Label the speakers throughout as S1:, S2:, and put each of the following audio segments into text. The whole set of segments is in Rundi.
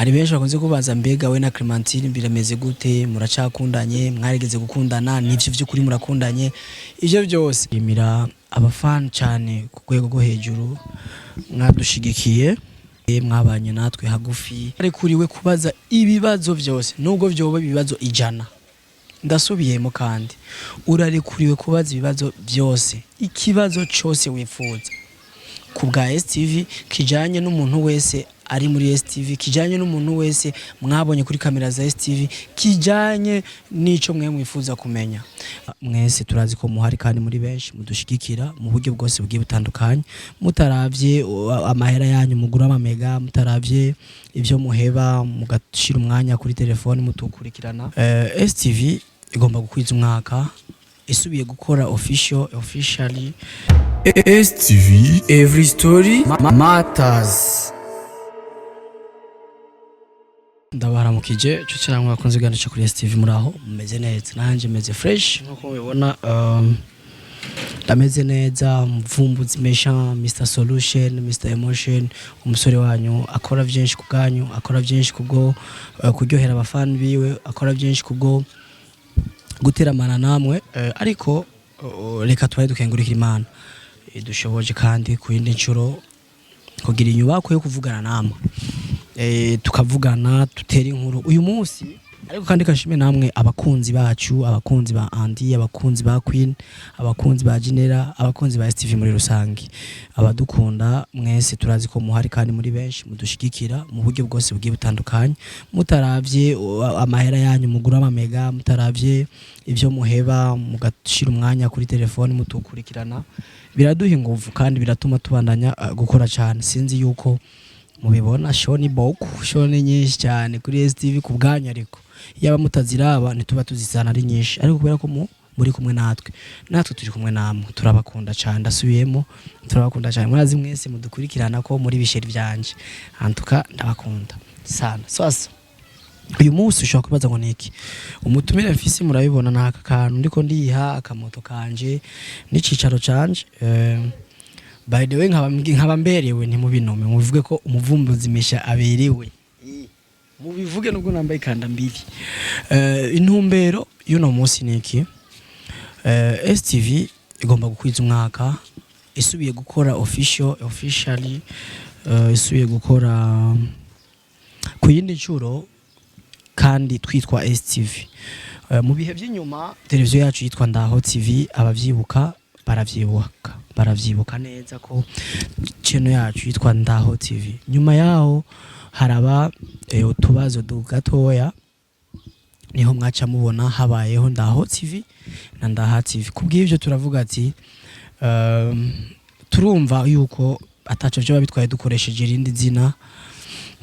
S1: Ari benshi bakunze kubaza mbega we na Clementine birameze gute muracakundanye mwarigeze gukundana nivyo vy'ukuri murakundanye ivyo byose imira abafan cyane ku rwego rwo hejuru mwadushigikiye mwabanye natwe hagufi ari kuriwe kubaza ibibazo byose nubwo byoba ibibazo ijana ndasubiyemo kandi urarekuriwe kubaza ibibazo byose ikibazo cyose wifuza ku bwa STV kijanye n'umuntu wese ari muri STV kijanye n'umuntu wese mwabonye kuri kamera za STV kijanye nico mwe mwifuza kumenya mwese turazi ko muhari kandi muri benshi mudushigikira mu buryo bwose bugiye butandukanye mutaravye amahera yanyu mugura amamega mutaravye ivyo muheba mugashira umwanya kuri telefone mutukurikirana STV igomba gukwiza umwaka isubiye gukora officially
S2: STV every story matters.
S1: Ndabaramukije cyo cyangwa mwakunze gandisha kuri STV muraho mumeze neza nanje meze fresh nkuko mubibona ndameze neza mvumbuzi mesha Mr Solution Mr Emotion umusore wanyu akora byinshi kubwanyu akora byinshi kubwo kuryohera abafan biwe akora byinshi kubwo guteramana namwe ariko reka twaye dukengurikira Imana dushoboje kandi ku yindi ncuro kugira inyubako yo kuvugana namwe tukavugana tutera inkuru uyu munsi ariko kandi kashime namwe abakunzi bacu abakunzi ba Andy abakunzi ba Queen abakunzi ba Genera abakunzi ba STV muri rusangi abadukunda mwese turazi ko muhari kandi muri benshi mudushigikira mu buryo bwose bugiye butandukanye mutaravye amahera yanyu mugura amamega mutaravye ivyo muheba mugashira umwanya kuri telefone mutukurikirana biraduha ingufu kandi biratuma tubandanya gukora cyane sinzi yuko mubibona shoni boku shoni nyinshi cyane kuri STV kubwanya ariko yaba mutaziraba ntituba tuzisana ari nyinshi ariko kubera ko muri kumwe natwe turi kumwe namwe turabakunda cyane ndasubiyemo turabakunda cyane murazi mwese mudukurikirana ko muri bisheri byanje antuka ndabakunda sana sasa uyu munsi ushobora kubaza ngo niki umutumire mfisi murabibona naka kantu ndiko ndiha akamoto kanje n'icicaro canje by the way nkaba mberewe ntimubinome mubivuge ko umuvumbuzi mesha aberewe mubivuge nubwo nambaye kanda mbiri intumbero y'uno munsi niki STV igomba gukwiza umwaka isubiye gukora officially isubiye gukora ku yindi ncuro kandi twitwa STV mu bihe by'inyuma televiziyo yacu yitwa Ndaho TV abavyibuka baravyibuka neza ko channel yacu yitwa Ndaho TV nyuma yaho haraba utubazo dugatoya niho mwaca mubona habayeho Ndaho TV na Ndaha TV kubw'ivyo turavuga ati turumva yuko ataco byo bitwaye dukoresheje irindi zina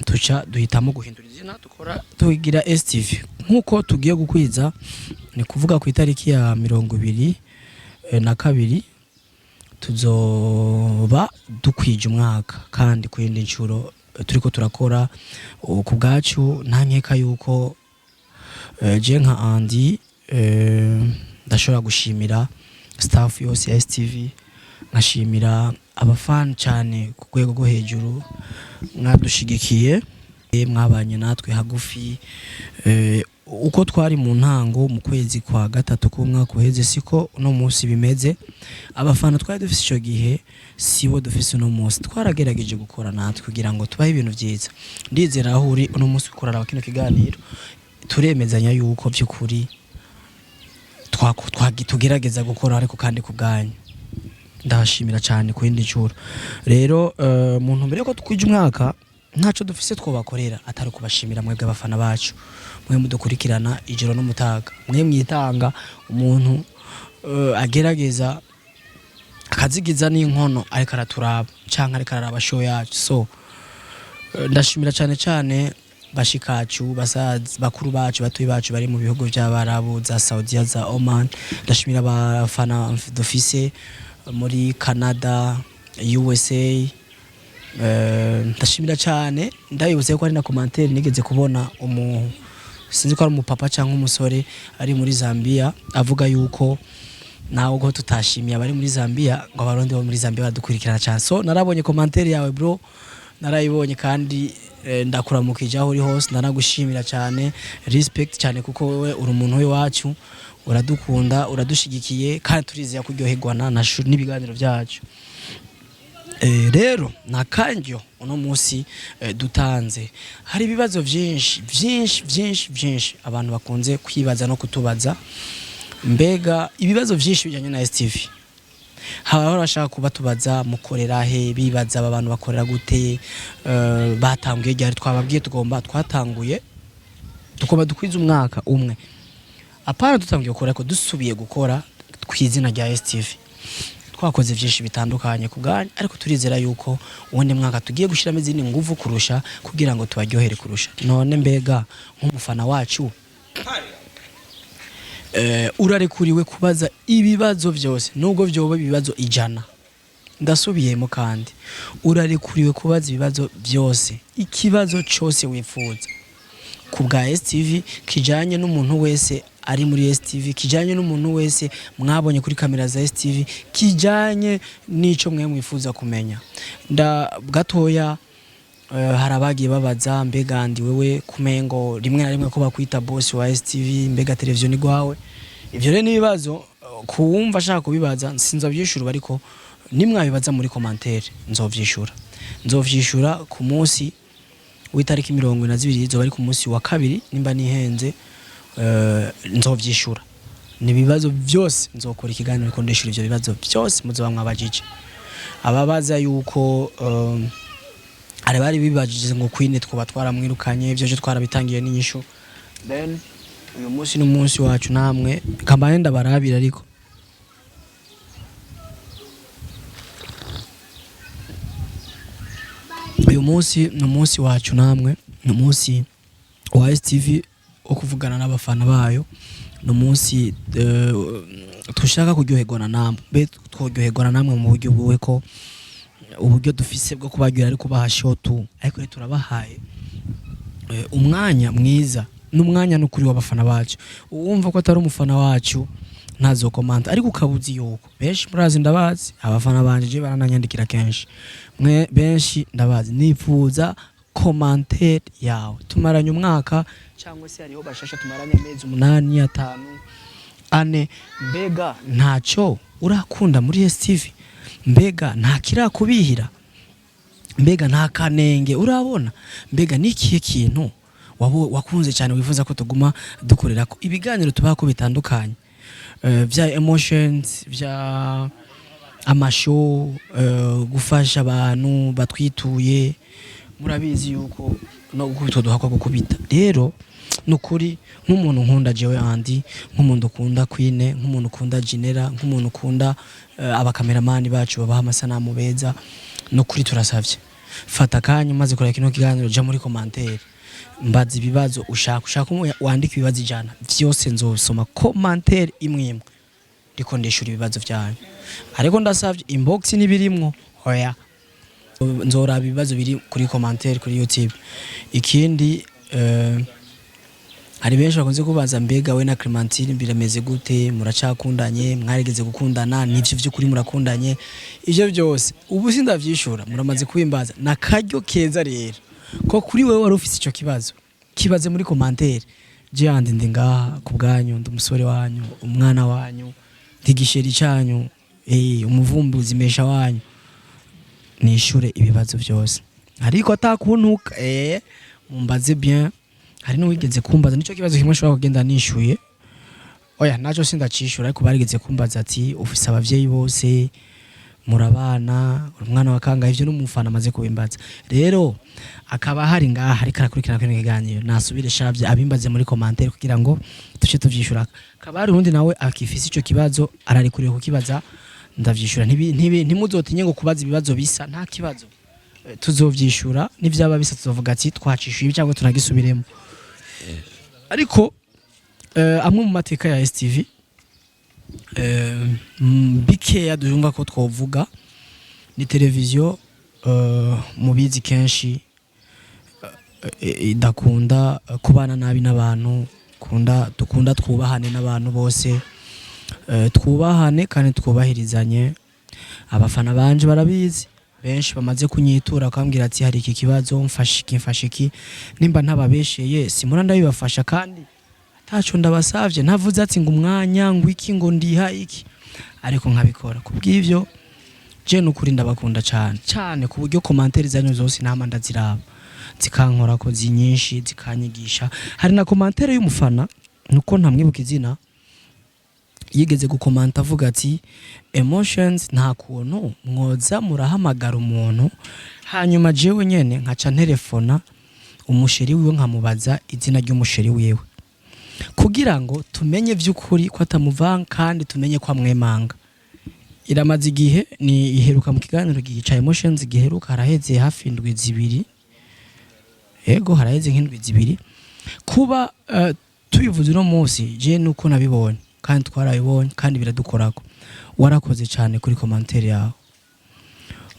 S1: tuca duhitamo guhindura izina dukora tugira STV nkuko tugiye gukwiza ni kuvuga ku itariki ya 22 tuzoba dukwije umwaka kandi ku yindi ncuro turiko turakora ku bwacu nta nkeka yuko je nka Andy ndashobora gushimira staff yose ya STV nkashimira abafan cyane ku rwego rwo hejuru mwadushigikiye mwabanye natwe hagufi uko twari mu ntango mu kwezi kwa gatatu k'umwaka uheze siko no munsi bimeze abafana twari dufise ico gihe sibo dufise no munsi twaragerageje gukora natwe kugira ngo tubahe ibintu byiza ndizera aho uri no munsi gukorana abakino kiganiro turemezanya yuko by'ukuri tugerageza gukora ariko kandi kubganyu ndashimira cyane ku yindi ncuro rero muntu mbere ko twije umwaka ntaco dufise twobakorera atari kubashimira mwebwe abafana bacu mwe mudukurikirana ijoro n'umutaga mwe mwitanga umuntu agerageza akazigiza n'inkono ariko araturaba canka ariko araraba show yacu so ndashimira cyane bashikacu basaza bakuru bacu batuye bacu bari mu bihugu by'abarabu za Saudi za Oman ndashimira abafana dufise muri Canada USA ndashimira cyane ndayibutse ko ari na commentaire nigeze kubona sinzi ko ari umupapa cyangwa umusore ari muri Zambia avuga yuko nawe go tutashimiye abari muri Zambia ngo abarundi bo muri Zambia badukurikirana cyane so narabonye commentaire yawe bro narayibonye kandi ndakuramukije aho uri hose ndanagushimira cyane respect cyane kuko wewe uri umuntu w'iwacu uradukunda uradushigikiye kandi turizeye kuryoherwa n'ibiganiro byacu. Rero nakanjyo uno munsi dutanze hari ibibazo byinshi abantu bakunze kwibaza no kutubaza, mbega ibibazo byinshi bijyanye na STV. Haba bashaka kubatubaza mukorera he, bibaza abantu bakorera gute, batanguye ryari, twababwiye twatanguye dukwiza umwaka umwe apana dutangiye gukora ko dusubiye gukora kwizina rya STV. Twakoze byinshi bitandukanye kubwanyu, ariko turizera yuko uwundi mwaka tugiye gushiramo izindi nguvu kurusha kugira ngo tubaryohere kurusha. None mbega nk'umufana wacu urarekuriwe kubaza ibibazo byose nubwo byoba ibibazo 100. Ndasubiyemo kandi urarekuriwe kubaza ibibazo byose, ikibazo cyose wifuza ku bwa STV kijanye n'umuntu wese ari muri STV, kijanye n'umuntu wese mwabonye kuri kamera za STV, kijanye n'ico mwe mwifuza kumenya. Gatoya harabagiye babaza mbega ndi wewe kumengo rimwe na rimwe ko bakwita boss wa STV, mbega televiziyo ni gwawe. Ivyo rero nibibazo kuwumva ashaka kubibaza sinzavyishura, ariko nimwabibaza muri commentaire nzovyishura ku munsi w'itariki 22 zo bari ku munsi wa kabiri nimba nihenze. Nzovyishura nibibazo byose, nzokora ikiganiro ko ndeshura ivyo bibazo byose muzoba mwabajije. Ababaza yuko ari bari bibajije ngo Queen twoba twaramwirukanye, ivyo je twarabitangiye n'inyisho. Then uyu munsi n'umunsi wacu namwe kambaye ndabarabira, ariko uyu munsi n'umunsi wacu namwe, n'umunsi wa STV wo kuvugana n'abafana bayo, n'umunsi tushaka kuryoherwa namwe, tworyoherwa namwe mu buryo bwe ko uburyo dufise bwo kubagira ari kubaha shotu, ariko turabahaye umwanya mwiza n'umwanya n'ukuri w'abafana bacu. Uwumva ko atari umufana wacu ntazo comment, ariko ukabuzi yuko benshi murazi ndabazi, abafana banje barananyandikira kenshi, mwe benshi ndabazi, nifuza commentaire yawe. Tumaranye umwaka cyangwa se hariho bashasha tumaranye amezi 8 5 ane, mbega ntacyo urakunda muri STV, mbega nta kirakubihira, mbega nta kanenge urabona, mbega nikiye kintu wakunze cyane wifuza ko tuguma dukorera ko ibiganiro tubako bitandukanye, vya emotions, vya amashow, gufasha abantu batwituye. Murabizi yuko no gukubita duhakwa gukubita. Rero nukuri nk'umuntu nkunda jewe Andy, nk'umuntu ukunda Queen, nk'umuntu ukunda Genera, nk'umuntu ukunda abakameramani bacu babaha amasanamu beza, nukuri turasavye fata kanya maze kureka kino kiganiro ja muri commentaire, mbaza ibibazo ushaka wandika ibibazo 100 byose nzosoma commentaire imwe ndiko ndeshura ibibazo byanyu. Ariko ndasavye inbox nibirimwo hoya nzoraba ibibazo biri kuri commentaire kuri YouTube. Ikindi hari benshi bakunze kubaza mbega we na Clementine birameze gute, muracakundanye, mwarigeze gukundana, nivyo by'ukuri murakundanye. Ivyo byose ubu sindavyishura, muramaze kubimbaza na karyo keza rero ko kuri wewe wari ufite ico kibazo kibaze muri commentaire. Je Andy ndi ngaha ku bwanyu, ndi umusore wanyu, umwana wanyu, ndigisheri cyanyu, umuvumbuzi mesha wanyu, nishure ibibazo byose. Ariko atakuntuka mumbaze bien. Hari no wigeze kumbaza nico kibazo kimwe shobora kugenda nishuye, oya naco sindacishura, ariko barigeze kumbaza ati ufise abavyeyi bose murabana, umwana wa kangahe, ivyo n'umufana amaze kubimbaza. Rero akaba hari ngaha hari karakurikirana kino kiganiro, nasubire shavye abimbaze muri commentaire kugira ngo tuce tuvyishura. Kabari urundi nawe akifise ico kibazo ararikuriye kukibaza, ndavyishura. Ntimuzotinye ngo kubaza ibibazo bisa, nta kibazo tuzovyishura, nivyaba bisa tuzovuga ati twacishuye cyangwa tunagisubiremo. Ariko amwe mu mateka ya STV bikeya dujumva ko twovuga ni televiziyo mubizi kenshi idakunda kubana nabi n'abantu, dukunda twubahane n'abantu bose, twubahane kandi twubahirizanye. Abafana banje barabizi, benshi bamaze kunyitura akambwira ati hari iki kibazo mfashe iki nimba ntababesheye simura ndabibafasha kandi ataco ndabasavye ntavuze ati ngo umwanya ngo iki ngo ndiha iki ariko nkabikora kubw'ivyo je n'ukuri ndabakunda cyane ku buryo commentaire zanyu zose nama ndaziraba zikankora ko zinyinshi zikanyigisha hari na commentaire y'umufana nuko ntamwibuka izina yigeze gukomanta avuga ati emotions nta kuntu mwoza murahamagara umuntu hanyuma jewe nyene nkaca telefona umusheri wiwe nkamubaza izina ry'umusheri wiwe kugira ngo tumenye vy'ukuri ko atamuvanga kandi tumenye ko amwemanga iramaze igihe ni iheruka mu kiganiro gica emotions giheruka haraheze hafi indwi zibiri ego haraheze nk'indwi zibiri kuba tubivuze no munsi je nuko nabibonye kandi twarabibonye kandi biradukorako warakoze cyane kuri commentaire yawe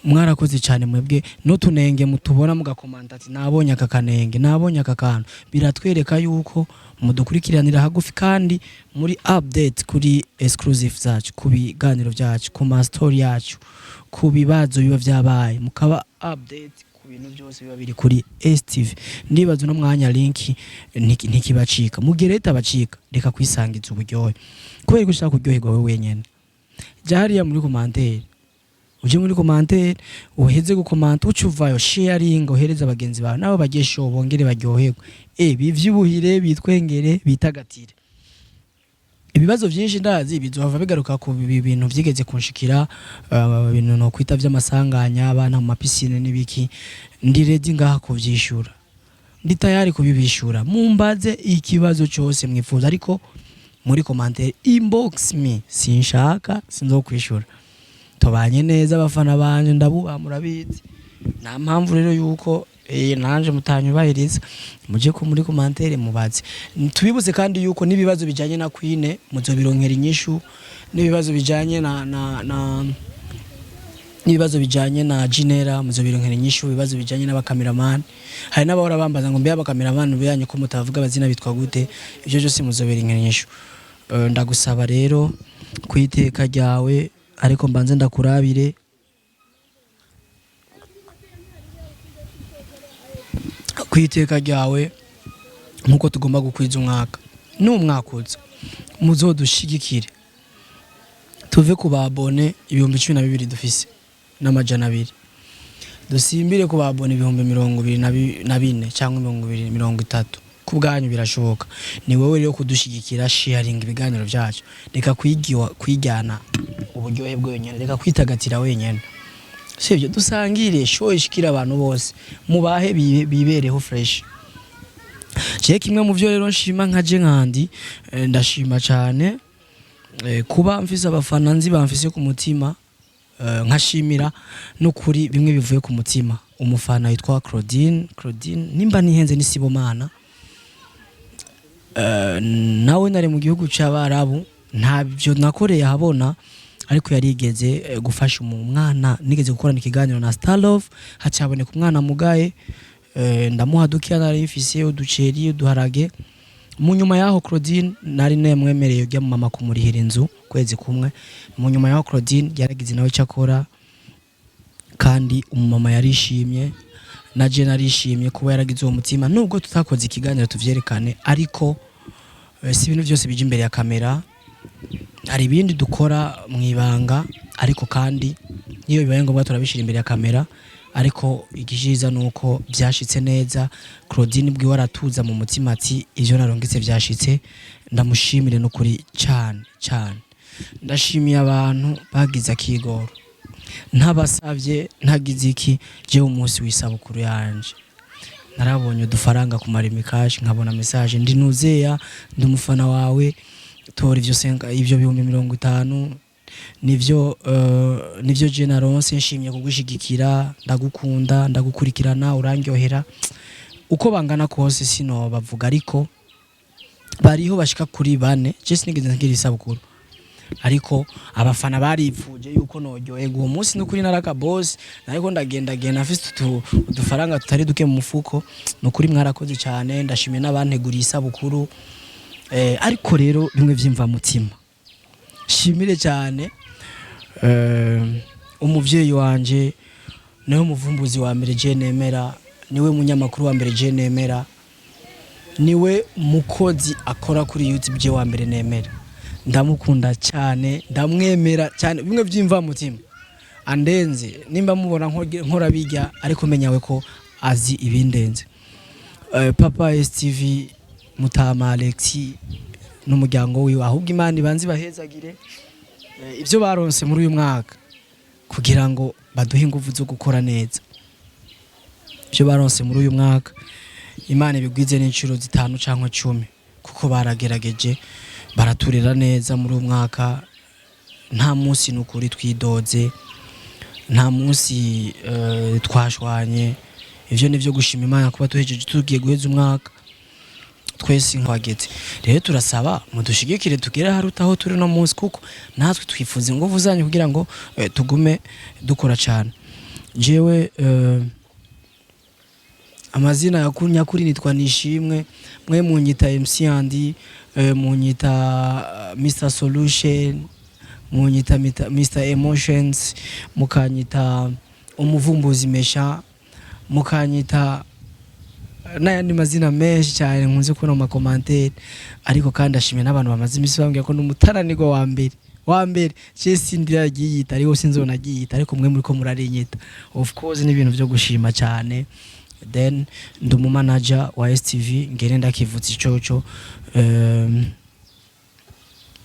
S1: mwarakoze cyane mwebwe no tunenge mutubona mugakomanta ati nabonye aka kanenge nabonye aka kantu biratwereka yuko mudukurikiranira hagufi kandi muri update kuri exclusive zacu ku biganiro byacu ku ma story yacu ku bibazo biba byabaye mukaba update ku bintu byose biba biri kuri STV ndibaza no mwanya link ntikibacika mugereta bacika reka kwisangiza uburyohe kubera ko ushaka kuryoherwa wewe wenyene jariya muri commentaire uje muri commentaire uheze gukomanta ucuvayo sharing ohereza abagenzi bawe nabo bagesho bongere baryoherwe bivyubuhire bitwengere bitagatire ibibazo byinshi ndazi bizohava bigaruka ku bintu vyigeze kunshikira ibintu no kwita vy'amasanganya abana mu mapisine n'ibiki ndiredi ngaha kuvyishura ndi tayari kubibishura mumbaze ikibazo cyose mwifuza ariko muri commentaire inbox me sinshaka sinzokwishura tubanye neza abafana banje ndabuba murabizi nta mpamvu rero yuko nanje mutanyubahiriza muje ko muri commentaire mubaze tubibuze kandi yuko nibibazo bijanye na Queen muzobironkera inyishu nibibazo bijanye nibibazo bijanye na Genera muzobironkera inyishu bibazo bijanye n'abakameramani hari n'abahora bambaza ngo mbe abakameramani byanyu ko mutavuga abazina bitwa gute ibyo byose muzobironkera inyishu ndagusaba rero kwiteka ryawe ariko mbanze ndakurabire kwiteka ryawe nkuko tugomba gukwiza umwaka n'umwakuza muzodushigikire tuve ku babone ibihumbi 12 dufise n'amajana 2 dusimbire ku babone ibihumbi 24 cyangwa 230 kubwanyu birashoboka ni wowe rero kudushigikira sharing ibiganiro byacu reka kwigana uburyohe bwenyene reka kwitagatira wenyene sivyo dusangire show ishikira abantu bose mubahe bibereho fresh je kimwe mu byo rero nshima nkaje nkandi ndashima cyane kuba mfise abafana nzi bamfise ku mutima nkashimira no kuri bimwe bivuye ku mutima umufana yitwa Claudine nimba nihenze nisibomana nawe nari mu gihugu cy'abarabu ntabyo nakoreye habona ariko yarigeze gufasha umwana nigeze gukorana ikiganiro na Starlove hacaboneka umwana mugaye ndamuha dukiya nari mfise uduceri uduharage mu nyuma yaho Claudine nari nemwemereye ujya mu mama kumurihira inzu kwezi kumwe mu nyuma yaho Claudine yaragize nawe cyakora kandi umumama yarishimye na je narishimye kuba yaragize uwo mutima nubwo tutakoze ikiganiro tuvyerekane ariko si ibintu byose bije imbere ya kamera hari ibindi dukora mwibanga ariko kandi niyo bibaye ngombwa turabishira imbere ya kamera ariko igishiza nuko byashitse neza Claudine bwi waratuza mu mutima ati ivyo narongetse byashitse ndamushimire no kuri cyane ndashimiye abantu bagize akigoro ntabasavye ntagize iki je umunsi wisabukuru yanje narabonye udufaranga ku marimi cash nkabona message ndi nuzeya ndi umufana wawe tora ivyo senga ivyo 50 nivyo generose nshimye kugushigikira ndagukunda ndagukurikirana urangyohera uko bangana kose sino bavuga ariko bariho bashika kuri 4 je sinigeze ngira isabukuru ariko abafana baripfuje yuko nojyohega uwo munsi n'ukuri naraka boss ariko ndagenda afite udufaranga tutari duke mu mufuko n'ukuri mwarakoze cyane ndashimiye n'abanteguriye isabukuru ariko rero bimwe vyimva mutima shimire cyane umuvyeyi wanje niwe muvumbuzi wa mbere je nemera, niwe munyamakuru wa mbere je nemera, niwe mukozi akora kuri YouTube je wa mbere nemera. Ndamukunda cyane, ndamwemera cyane, bimwe byimva mutima andenze, nimba mubona nkora bijya ariko menyawe ko azi ibindenze. Papa STV Mutama Alexi n'umuryango wiwe, ahubwo Imana ibanzi bahezagire ibyo baronse muri uyu mwaka kugira ngo baduhe ingufu zo gukora neza. Ibyo baronse muri uyu mwaka Imana ibigwize n'inshuro 5 cyangwa 10 kuko baragerageje baraturera neza muri uyu mwaka. Nta munsi n'ukuri twidoze, nta munsi twashwanye. Ivyo nivyo gushima Imana kuba tuhejeje tugiye guheza umwaka twese nkwageze. Rero turasaba mudushigikire tugere harutaho turi no munsi, kuko natwe twifuza ingufu zanyu kugira ngo tugume dukora cyane. Jewe amazina yakuri nitwa Nishimwe, mwe munyita MC Andy, munyita Mr Solution, munyita Mr Emotions, mukanyita umuvumbuzi mesha, mukanyita n'ayandi mazina menshi cyane nkunze kubona mu commentaire. Ariko kandi ashimye n'abantu bamaze imisi bambwiye ko n'umutaranigo wa mbere je sindira giyita, ariko sinzona giyita, ariko mwe muri ko murarinyita. Of course ni ibintu byo gushima cyane. Then ndumu manager wa STV ngere ndakivutse icoco,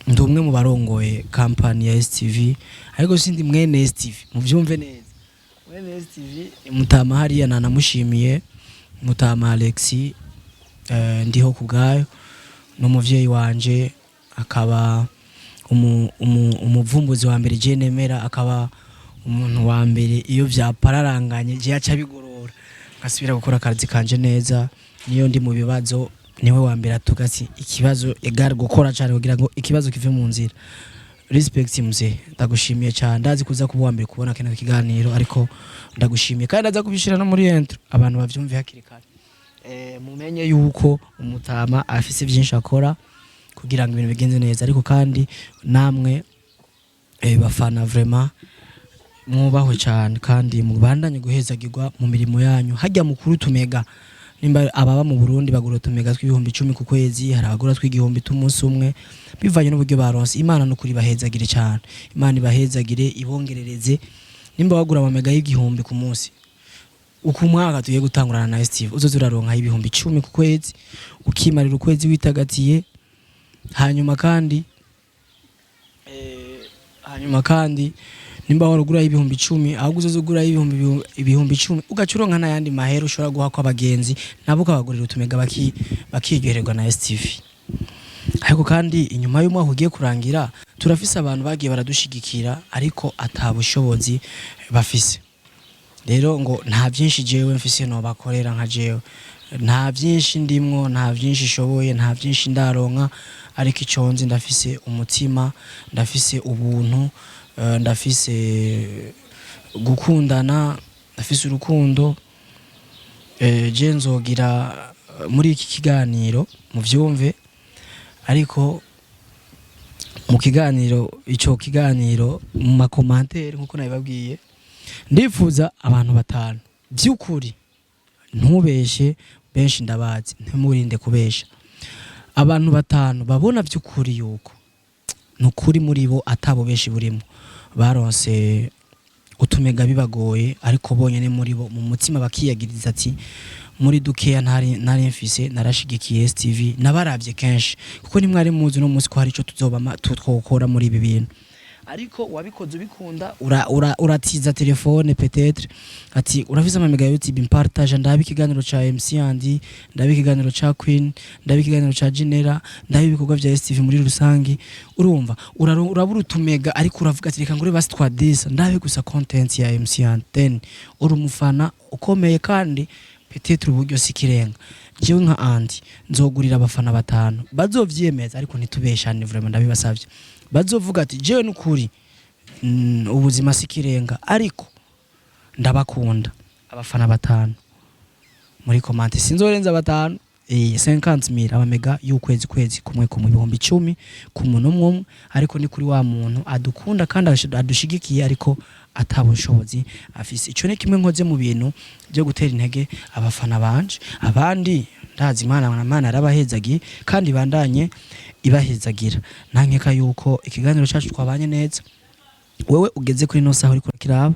S1: ndumwe mu barongoye company ya STV, ariko sindi mwene STV, muvyumve neza. Mwene STV Mutama hariya nanamushimiye, Mutama Alexi ndiho kubgayo n'umuvyeyi wanje, akaba umuvumbuzi wa mbere je nemera, akaba umuntu wa mbere iyo vyapararanganye je aca bigorora ngasubira gukora akazi kanje neza. Niyo ndi mu bibazo niwe wa mbere atugasi ikibazo egal gukora cyane kugira ngo ikibazo kive mu nzira. Respect mzee, ndagushimiye cyane, ndazi kuza kuba wa mbere kubona kene kiganiro, ariko ndagushimiye kandi ndaza kubishira no muri intro abantu bavyumve hakiri kare. Mumenye yuko Umutama afise byinshi akora kugira ngo ibintu bigenze neza, ariko kandi namwe bafana vraiment mwubahwe cyane kandi mubandanye guhezagirwa mu mirimo yanyu. Hajya mukuru tumega nimba ababa mu Burundi bagura tumega tw'ibihumbi 10 ku kwezi, hari abagura tw'igihumbi tumunsi umwe, bivanye n'uburyo baronse. Imana no kuri bahezagire cyane, Imana ibahezagire ibongerereze. Nimba bagura amamega y'igihumbi ku munsi, uku mwaka tugiye gutangurana na STV uzoza uraronka ibihumbi 10 ku kwezi, ukimarira ukwezi witagatiye. Hanyuma kandi nimba warugura ibihumbi 10, ahubwo uzozugura ibihumbi 10 ugacuronka n'ayandi mahero ushobora guha kwa bagenzi nabo ukabagurira utumega bakiryoherwa na STV. Ariko kandi inyuma y'umwaka ugiye kurangira turafise abantu bagiye baradushigikira ariko atabushobozi bafise. Rero ngo nta byinshi jewe mfise no bakorera nka jewe, nta byinshi ndimwo, nta byinshi shoboye, nta byinshi ndaronka, ariko iconzi ndafise umutima, ndafise ubuntu, ndafise gukundana, ndafise urukundo. Je nzogira muri iki kiganiro mu vyumve, ariko mu kiganiro ico kiganiro mu makomantere nkuko nabibabwiye ndifuza abantu 5 by'ukuri, ntubeshe benshi ndabazi, ntimurinde kubesha. Abantu 5 babona by'ukuri yuko nukuri muri bo atabo benshi burimo baronse utumega bibagoye, ariko bonyene muri bo mu mutima bakiyagiriza ati muri dukeya ntari mfise narashigikiye STV nabaravye kenshi, kuko nimwari muzi no munsi ko hari ico tuzoba twokora muri ibi bintu. Ariko wabikoze ubikunda uratiza telefone peut-être ati urafise amamega ya YouTube impartage, ndabe ikiganiro ca MC Andy, ndabe ikiganiro ca Queen, ndabe ikiganiro ca Genera, ndabe ibikorwa vya STV muri rusangi. Urumva urabura utumega, ariko uravuga ati reka ngure basi twadisa ndabe gusa content ya MC Andy. Then uri umufana ukomeye kandi peut-être uburyo sikirenga. Jewe nka Andy nzogurira abafana 5 bazovyemeza, ariko ntitubeshane vraiment ndabibasavye. Bazovuga ati jewe nukuri ubuzima sikirenga, ariko ndabakunda abafana 5 muri comment sinzorenza 5, 50,000 amamega y'ukwezi kumwe ku bihumbi 10 ku muntu umwe, ariko ni kuri wa muntu adukunda kandi adushigikiye ariko atabushobozi afise. Ico ne kimwe nkoze mu bintu byo gutera intege abafana banje. Abandi ndazi Imana arabahezagiye kandi bandanye ibahezagira. Nankeka yuko ikiganiro cyacu twabanye neza. Wewe ugeze kuri no saho uri kurakiraba,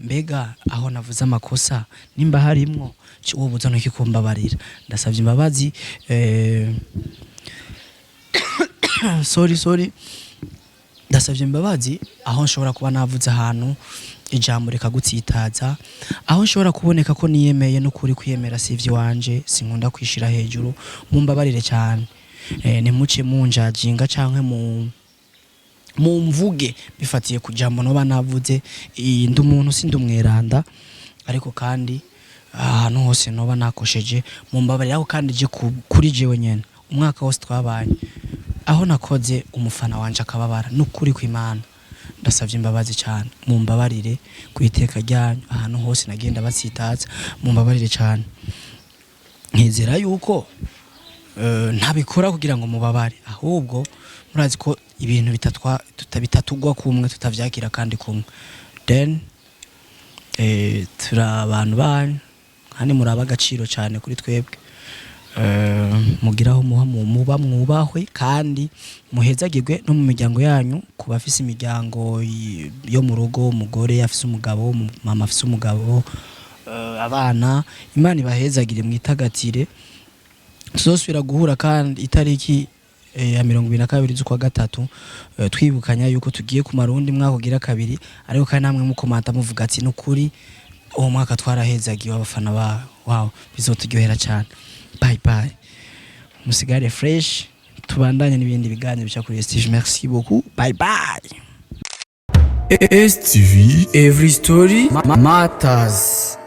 S1: mbega aho navuze amakosa nimba harimwo cyo ubuzo no kikumbabarira. Ndasavye imbabazi sorry ndasavye imbabazi aho nshobora kuba navuze ahantu ijambo reka gutsitaza, aho nshobora kuboneka ko niyemeye no kuri kwiyemera sivyo wanje, sinkunda kwishira hejuru, mumbabarire cyane. Nimuce munjajinga canke mu mvuge bifatiye ku jambo no banavuze ndi umuntu sindi umweranda, ariko kandi ahantu hose noba nakosheje mumbabarire. Aho kandi je kuri jewe nyene umwaka wose twabanye aho nakoze umufana wanje akababara n'ukuri kw'Imana, ndasavye imbabazi cyane, mumbabarire kwiteka ryanyu ahantu hose nagenda batsitaza, mumbabarire cyane. Nkizera yuko ntabikora kugira ngo mubabare, ahubwo murazi ko ibintu bitatugwa kumwe tutavyakira kandi kumwe. Then tura abantu banyu kandi muraba agaciro cyane kuri twebwe. Mugiraho muba mwubahwe kandi muhezagirwe no mu miryango yanyu, kuba afise imiryango yo mu rugo, umugore afise umugabo, mama afise umugabo, abana, Imana ibahezagire mwitagatire. Tuzosubira guhura kandi itariki ya 22 z'ukwa gatatu, twibukanya yuko tugiye ku marundi mwaka ugira kabiri, ariko kandi namwe mukomata muvuga ati n'ukuri uwo mwaka twarahezagiwe abafana ba wow, bizoturyohera cyane. Bye bye, musigare fresh, tubandanye n'ibindi biganiro bya kuri STV. Merci beaucoup, bye bye.
S2: STV, every story matters.